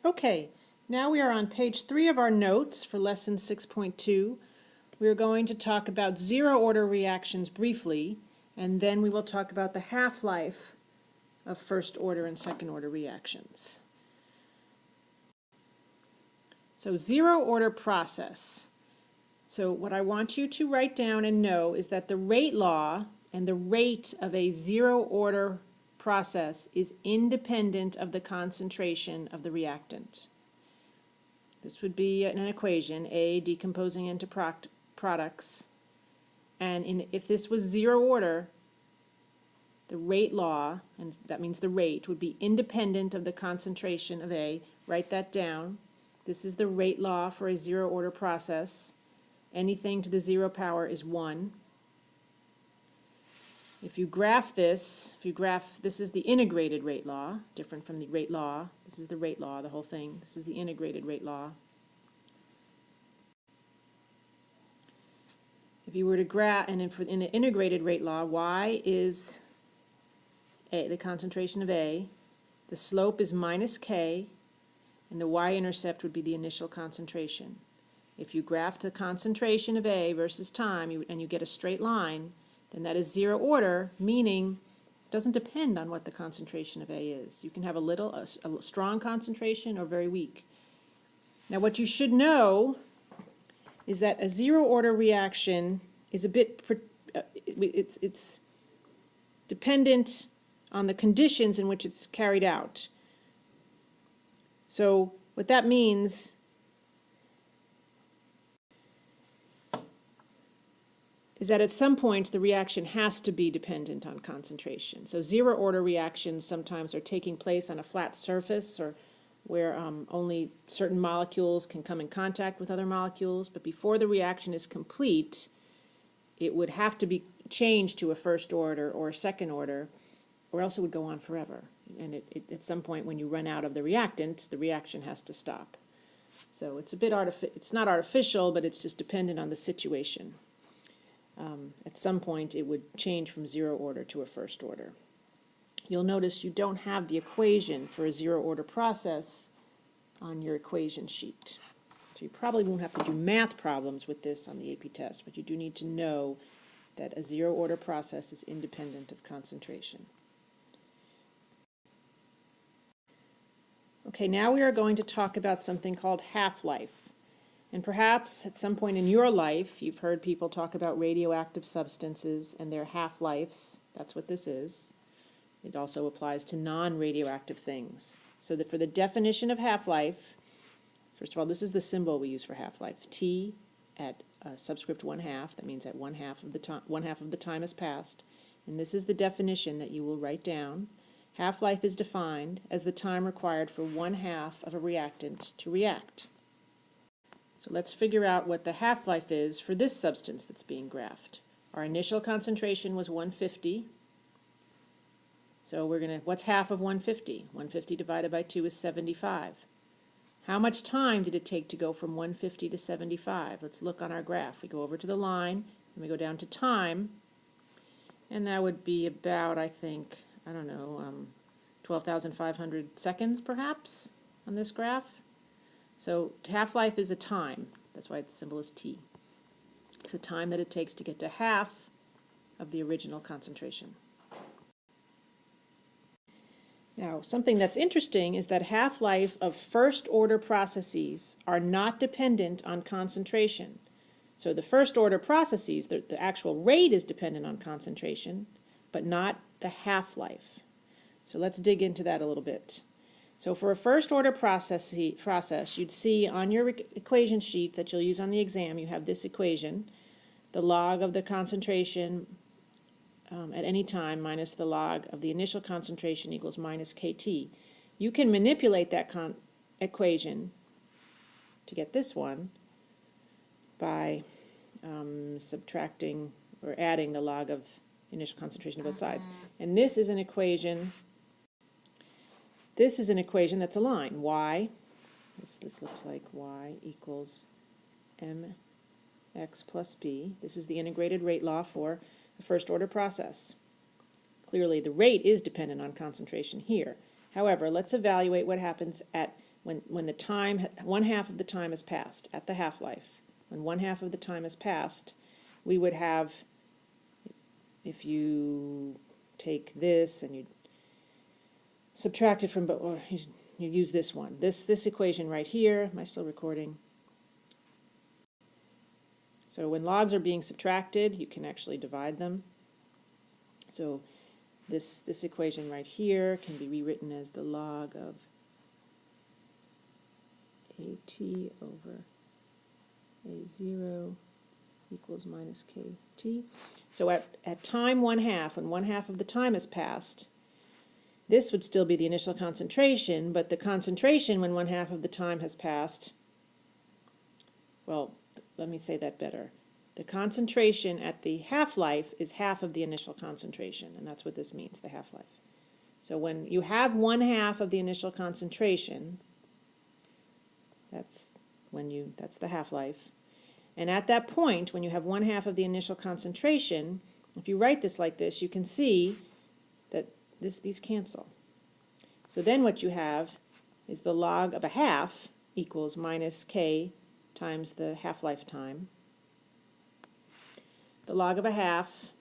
Okay, now we are on page 3 of our notes for lesson 6.2. We are going to talk about zero order reactions briefly, and then we will talk about the half-life of first order and second order reactions. So zero order process. So what I want you to write down and know is that the rate law and the rate of a zero order process is independent of the concentration of the reactant. This would be an equation, A decomposing into products, and if this was zero order, the rate law, and that means the rate, would be independent of the concentration of A. Write that down. This is the rate law for a zero order process. Anything to the 0 power is 1. If you graph this, this is the integrated rate law, different from the rate law. This is the rate law, the whole thing. This is the integrated rate law. If you were to graph, and in the integrated rate law, Y is A, the concentration of A. The slope is minus K, and the y-intercept would be the initial concentration. If you graph the concentration of A versus time, and you get a straight line, then that is zero order, meaning it doesn't depend on what the concentration of A is. You can have a strong concentration or very weak. Now what you should know is that a zero order reaction is a bit, it's dependent on the conditions in which it's carried out. So what that means is that at some point the reaction has to be dependent on concentration. So zero order reactions sometimes are taking place on a flat surface or where only certain molecules can come in contact with other molecules, but before the reaction is complete, it would have to be changed to a first order or a second order, or else it would go on forever. And at some point when you run out of the reactant, the reaction has to stop. So it's a bit it's not artificial, but it's just dependent on the situation. At some point it would change from zero order to a first order. You'll notice you don't have the equation for a zero order process on your equation sheet. So you probably won't have to do math problems with this on the AP test, but you do need to know that a zero order process is independent of concentration. Okay, now we are going to talk about something called half-life. And perhaps at some point in your life, you've heard people talk about radioactive substances and their half-lives. That's what this is. It also applies to non-radioactive things. So that for the definition of half-life, first of all, this is the symbol we use for half-life. T at subscript 1/2. That means that one half of the time has passed. And this is the definition that you will write down. Half-life is defined as the time required for 1/2 of a reactant to react. So let's figure out what the half-life is for this substance that's being graphed. Our initial concentration was 150. So what's half of 150? 150 divided by 2 is 75. How much time did it take to go from 150 to 75? Let's look on our graph. We go over to the line, and we go down to time, and that would be about, I think, 12,500 seconds perhaps on this graph. So half-life is a time. That's why its symbol is T. It's the time that it takes to get to half of the original concentration. Now, something that's interesting is that half-life of first-order processes are not dependent on concentration. So the first-order processes, the actual rate is dependent on concentration, but not the half-life. So let's dig into that a little bit. So for a first-order process, you'd see on your equation sheet that you'll use on the exam, you have this equation, the log of the concentration at any time minus the log of the initial concentration equals minus kT. You can manipulate that equation to get this one by subtracting or adding the log of initial concentration to both sides. And this is an equation. This is an equation that's a line. Y, this looks like Y equals mx plus b. This is the integrated rate law for a first-order process. Clearly, the rate is dependent on concentration here. However, let's evaluate what happens at when the time, 1/2 of the time has passed at the half-life, when 1/2 of the time has passed, we would have, if you take this and you subtract it from, or you use this one, this equation right here. Am I still recording? So when logs are being subtracted, you can actually divide them. So this equation right here can be rewritten as the log of AT over A0 equals minus KT. So at time 1/2, when 1/2 of the time has passed, this would still be the initial concentration, but the concentration when 1/2 of the time has passed, well, let me say that better. The concentration at the half-life is half of the initial concentration, and that's what this means, the half-life. So when you have 1/2 of the initial concentration, that's the half-life. And at that point, when you have 1/2 of the initial concentration, if you write this like this, you can see that these cancel. So then what you have is the log of 1/2 equals minus K times the half-life time. The log of 1/2,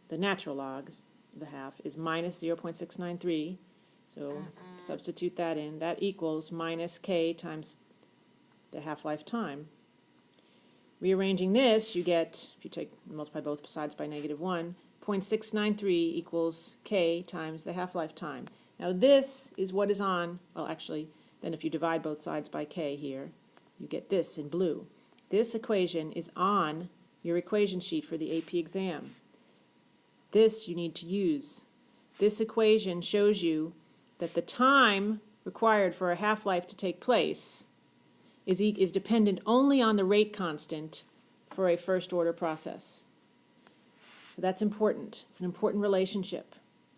the natural log of the half, is minus 0.693. So substitute that in. That equals minus K times the half-life time. Rearranging this, you get, if you multiply both sides by -1, 0.693 equals K times the half-life time. Now this is what is on, well actually, then if you divide both sides by K here, you get this in blue. This equation is on your equation sheet for the AP exam. This you need to use. This equation shows you that the time required for a half-life to take place is dependent only on the rate constant for a first-order process. So that's important. It's an important relationship.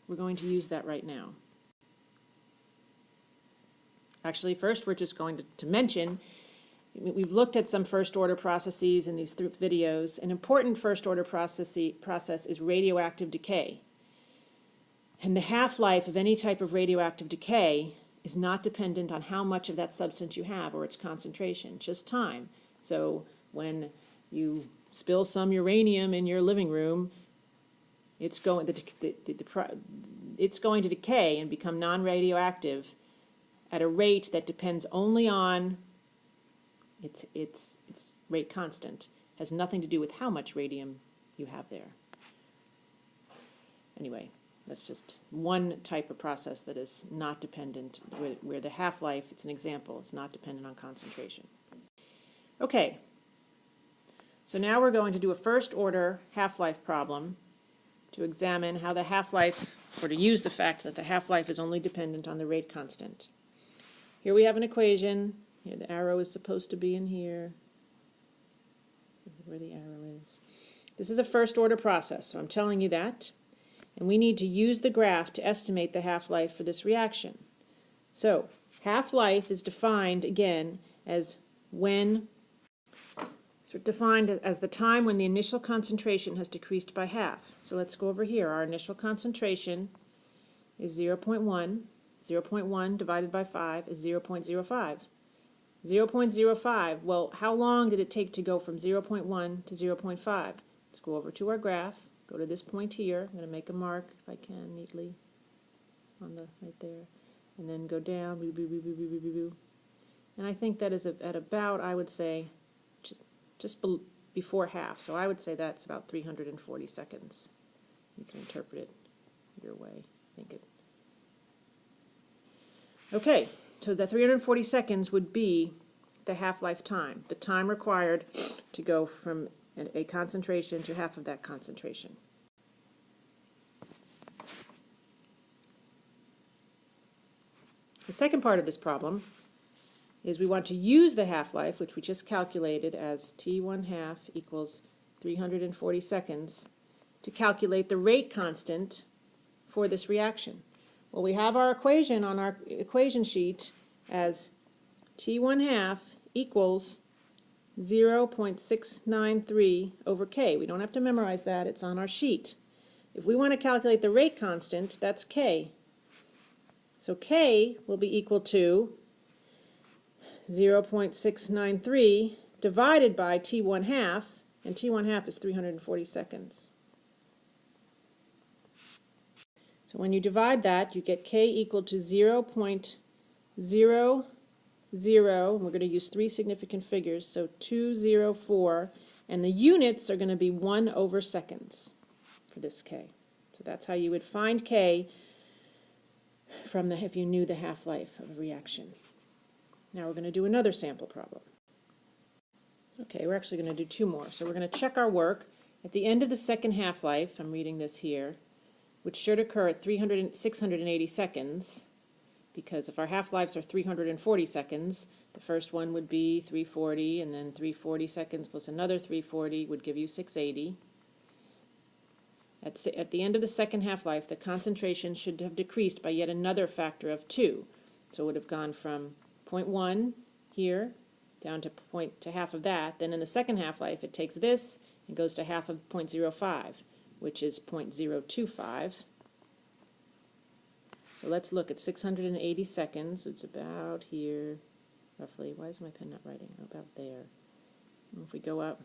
We're going to use that right now. Actually, first we're just going to mention, we've looked at some first-order processes in these videos. An important first-order process is radioactive decay. And the half-life of any type of radioactive decay is not dependent on how much of that substance you have or its concentration, just time. So when you spill some uranium in your living room, it's going to decay and become non-radioactive at a rate that depends only on its rate constant. Has nothing to do with how much radium you have there. Anyway, that's just one type of process that is not dependent, where the half-life, it's an example, is not dependent on concentration. Okay, so now we're going to do a first-order half-life problem to examine how the half-life, or to use the fact that the half-life is only dependent on the rate constant. Here we have an equation. Here the arrow is supposed to be in here. Where the arrow is. This is a first-order process, so I'm telling you that. And we need to use the graph to estimate the half-life for this reaction. So half-life is defined, again, as defined as the time when the initial concentration has decreased by half. So let's go over here. Our initial concentration is 0.1. 0.1 divided by 5 is 0.05. 0.05, well, how long did it take to go from 0.1 to 0.5? Let's go over to our graph. Go to this point here. I'm going to make a mark, if I can, neatly on the right there, and then go down. Boo, boo, boo, boo, boo, boo, boo. And I think that is at about, I would say, just before half. So I would say that's about 340 seconds. You can interpret it your way. Okay, so the 340 seconds would be the half-life time, the time required to go from a concentration to half of that concentration. The second part of this problem is we want to use the half-life, which we just calculated as T1/2 equals 340 seconds, to calculate the rate constant for this reaction. Well, we have our equation on our equation sheet as T1/2 equals 0.693 over K. We don't have to memorize that. It's on our sheet. If we want to calculate the rate constant, that's K. So K will be equal to 0.693 divided by t1/2, and t1/2 is 340 seconds. So when you divide that, you get k equal to 0.00, and we're going to use three significant figures, so 204, and the units are going to be 1/seconds for this k. So that's how you would find k from if you knew the half-life of a reaction. Now we're going to do another sample problem. Okay, we're actually going to do two more. So we're going to check our work. At the end of the second half-life, I'm reading this here, which should occur at 680 seconds, because if our half-lives are 340 seconds, the first one would be 340, and then 340 seconds plus another 340 would give you 680. At the end of the second half-life, the concentration should have decreased by yet another factor of 2. So it would have gone from 0.1 here down to half of that. Then in the second half-life, it takes this and goes to half of 0.05, which is 0.025. So let's look at 680 seconds. It's about here, roughly. Why is my pen not writing? About there. And if we go up,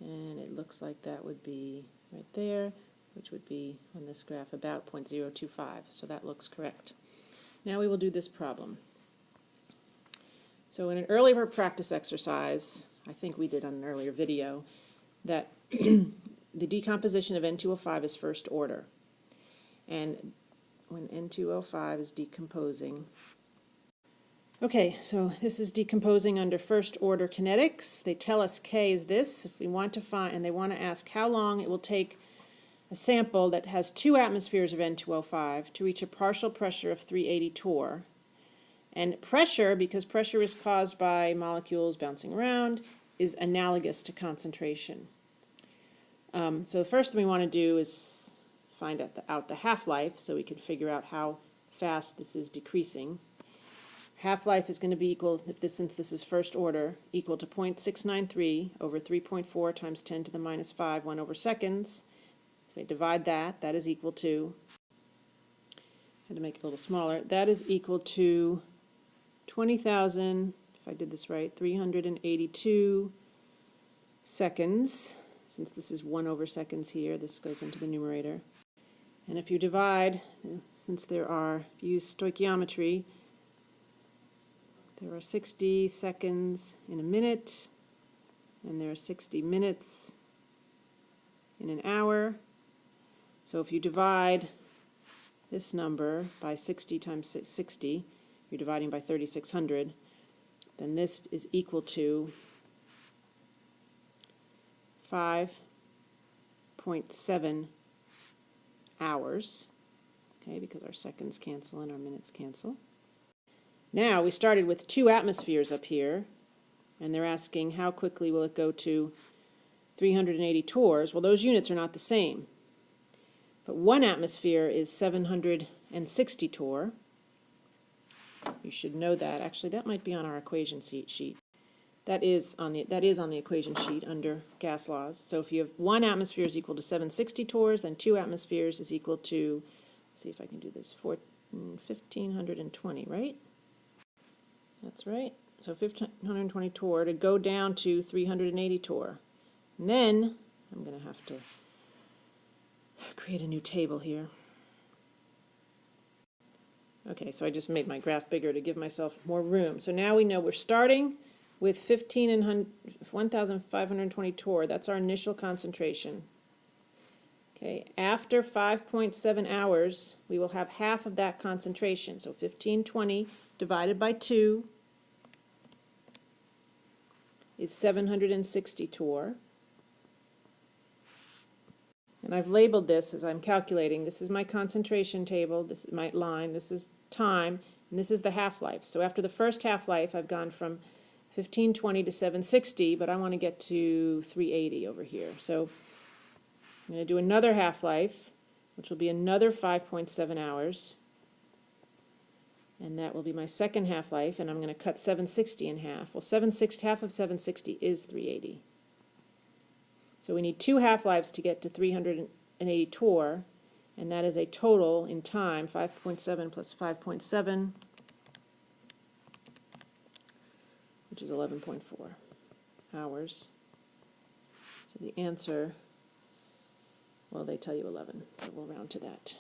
and it looks like that would be right there, which would be on this graph about 0.025. So that looks correct. Now we will do this problem. So in an earlier practice exercise, I think we did on an earlier video, that the decomposition of N2O5 is first order. And when N2O5 is decomposing, okay, so this is decomposing under first order kinetics. They tell us K is this. If we want to find, and they want to ask how long it will take a sample that has 2 atmospheres of N2O5 to reach a partial pressure of 380 torr. And pressure, because pressure is caused by molecules bouncing around, is analogous to concentration. So the first thing we want to do is find out the half-life, so we can figure out how fast this is decreasing. Half-life is going to be equal, since this is first order, equal to 0.693 over 3.4 times 10 to the minus 5, 1/seconds. If we divide that, that is equal to, I had to make it a little smaller, that is equal to 20,000, if I did this right, 382 seconds. Since this is 1/seconds here, this goes into the numerator. And if you divide, since if you use stoichiometry, there are 60 seconds in a minute, and there are 60 minutes in an hour. So if you divide this number by 60 times 60, you're dividing by 3,600, then this is equal to 5.7 hours, okay, because our seconds cancel and our minutes cancel. Now, we started with 2 atmospheres up here, and they're asking how quickly will it go to 380 torrs. Well, those units are not the same. But 1 atmosphere is 760 torr. You should know that. Actually, that might be on our equation sheet. That is on the equation sheet under gas laws. So if you have 1 atmosphere is equal to 760 torrs, then 2 atmospheres is equal to, let's see if I can do this, 1,520, right? That's right. So 1,520 torr to go down to 380 torr. And then I'm going to have to create a new table here. Okay, so I just made my graph bigger to give myself more room. So now we know we're starting with 1,520 torr. That's our initial concentration. Okay, after 5.7 hours, we will have half of that concentration. So 1,520 divided by 2 is 760 torr. And I've labeled this as I'm calculating. This is my concentration table, this is my line, this is time, and this is the half-life. So after the first half-life, I've gone from 1,520 to 760, but I want to get to 380 over here. So I'm going to do another half-life, which will be another 5.7 hours. And that will be my second half-life, and I'm going to cut 760 in half. Well, half of 760 is 380. So we need 2 half-lives to get to 380 torr, and that is a total in time, 5.7 plus 5.7 which is 11.4 hours. So the answer, well, they tell you 11, so we'll round to that.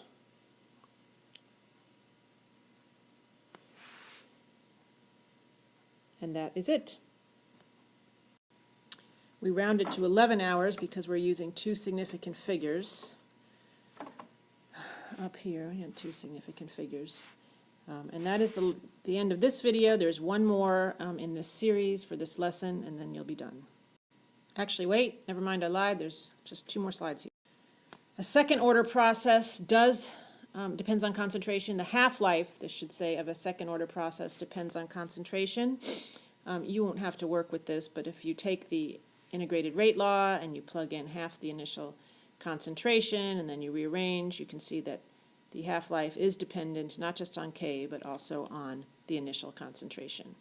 And that is it. We round it to 11 hours because we're using two significant figures. Up here, we have two significant figures. And that is the end of this video. There's one more in this series for this lesson, and then you'll be done. Actually, wait, never mind, I lied. There's just 2 more slides here. A second order process depends on concentration. The half-life, this should say, of a second order process depends on concentration. You won't have to work with this, but if you take the integrated rate law and you plug in half the initial concentration and then you rearrange, you can see that the half-life is dependent not just on K, but also on the initial concentration.